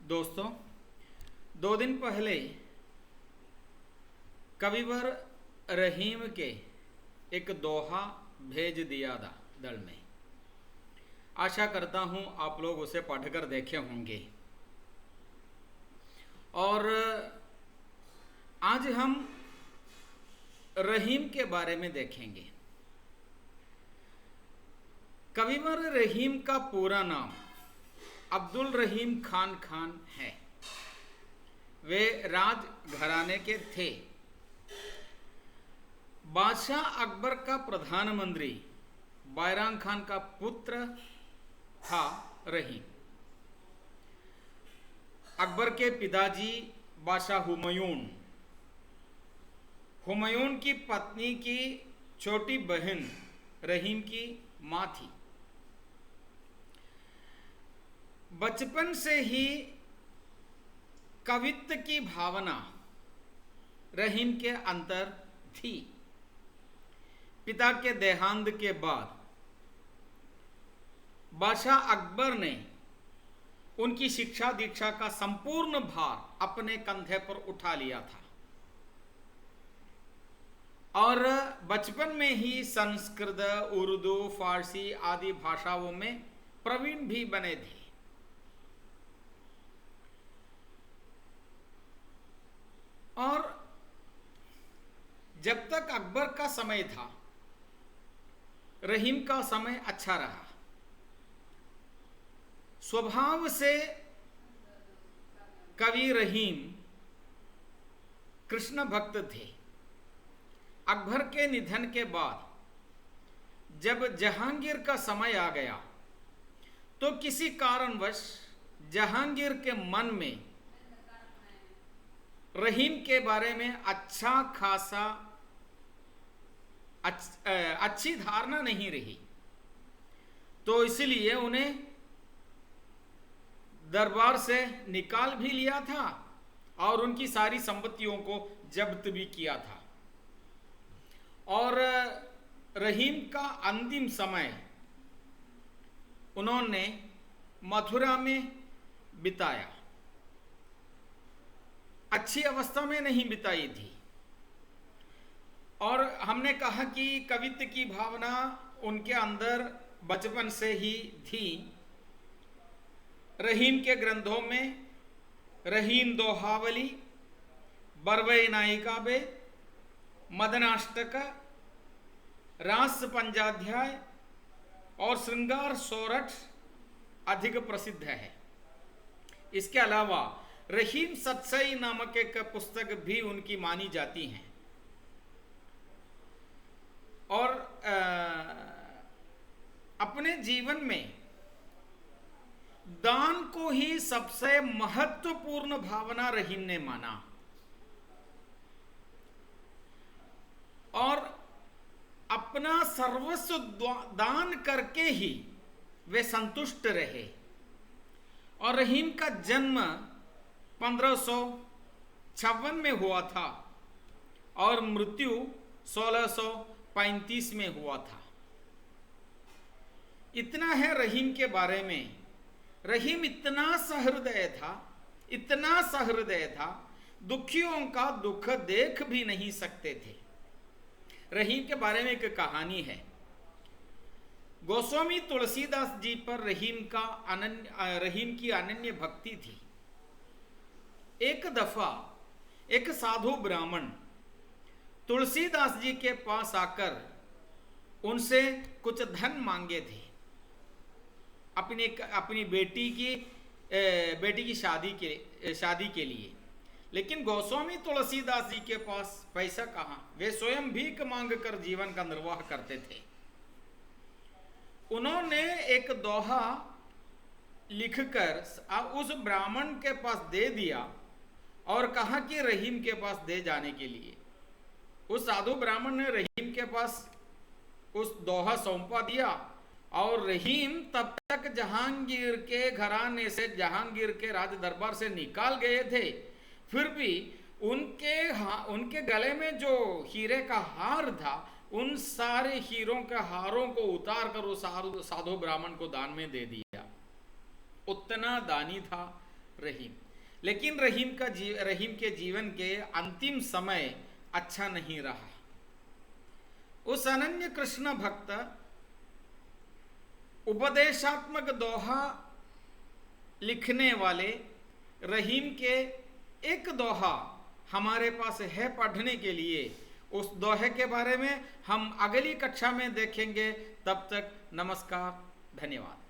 दोस्तों, 2 दिन पहले कविवर रहीम के एक दोहा भेज दिया था दल में। आशा करता हूं आप लोग उसे पढ़कर देखे होंगे। और आज हम रहीम के बारे में देखेंगे। कविवर रहीम का पूरा नाम अब्दुल रहीम खान है। वे राज घराने के थे। बादशाह अकबर का प्रधानमंत्री बैराम खान का पुत्र था रहीम। अकबर के पिताजी बादशाह हुमायूं की पत्नी की छोटी बहन रहीम की मां थी। बचपन से ही कवित्व की भावना रहीम के अंदर थी। पिता के देहांत के बाद बादशाह अकबर ने उनकी शिक्षा दीक्षा का संपूर्ण भार अपने कंधे पर उठा लिया था और बचपन में ही संस्कृत, उर्दू, फारसी आदि भाषाओं में प्रवीण भी बने थे। और जब तक अकबर का समय था, रहीम का समय अच्छा रहा। स्वभाव से कवि रहीम कृष्ण भक्त थे। अकबर के निधन के बाद जब जहांगीर का समय आ गया तो किसी कारणवश जहांगीर के मन में रहीम के बारे में अच्छा खासा अच्छी धारणा नहीं रही, तो इसलिए उन्हें दरबार से निकाल भी लिया था और उनकी सारी संपत्तियों को जब्त भी किया था। और रहीम का अंतिम समय उन्होंने मथुरा में बिताया। अच्छी अवस्था में नहीं बिताई थी। और हमने कहा कि कवित्व की भावना उनके अंदर बचपन से ही थी। रहीम के ग्रंथों में रहीम दोहावली, बरवई नायिकाबे, मदनाष्टक, रास पंचाध्याय और श्रृंगार सोरठ अधिक प्रसिद्ध है। इसके अलावा रहीम सत्सई नामक एक पुस्तक भी उनकी मानी जाती है। और अपने जीवन में दान को ही सबसे महत्वपूर्ण भावना रहीम ने माना और अपना सर्वस्व दान करके ही वे संतुष्ट रहे। और रहीम का जन्म 1556 में हुआ था और मृत्यु 1635 में हुआ था। इतना है रहीम के बारे में। रहीम इतना सहृदय था, दुखियों का दुख देख भी नहीं सकते थे। रहीम के बारे में एक कहानी है। गोस्वामी तुलसीदास जी पर रहीम की अनन्य भक्ति थी। एक दफा एक साधु ब्राह्मण तुलसीदास जी के पास आकर उनसे कुछ धन मांगे थे अपनी बेटी की शादी के लिए। लेकिन गोस्वामी तुलसीदास जी के पास पैसा कहाँ, वे स्वयं भीख मांग कर जीवन का निर्वाह करते थे। उन्होंने एक दोहा लिखकर उस ब्राह्मण के पास दे दिया और कहा कि रहीम के पास दे जाने के लिए। उस साधु ब्राह्मण ने रहीम के पास उस दोहा सौंपा दिया और रहीम तब तक जहांगीर के घराने से, जहांगीर के राज दरबार से निकाल गए थे। फिर भी उनके गले में जो हीरे का हार था, उन सारे हीरों के हारों को उतार कर उस साधु ब्राह्मण को दान में दे दिया। उतना दानी था रहीम। लेकिन रहीम के जीवन के अंतिम समय अच्छा नहीं रहा। उस अनन्य कृष्ण भक्त उपदेशात्मक दोहा लिखने वाले रहीम के एक दोहा हमारे पास है पढ़ने के लिए। उस दोहे के बारे में हम अगली कक्षा में देखेंगे। तब तक नमस्कार, धन्यवाद।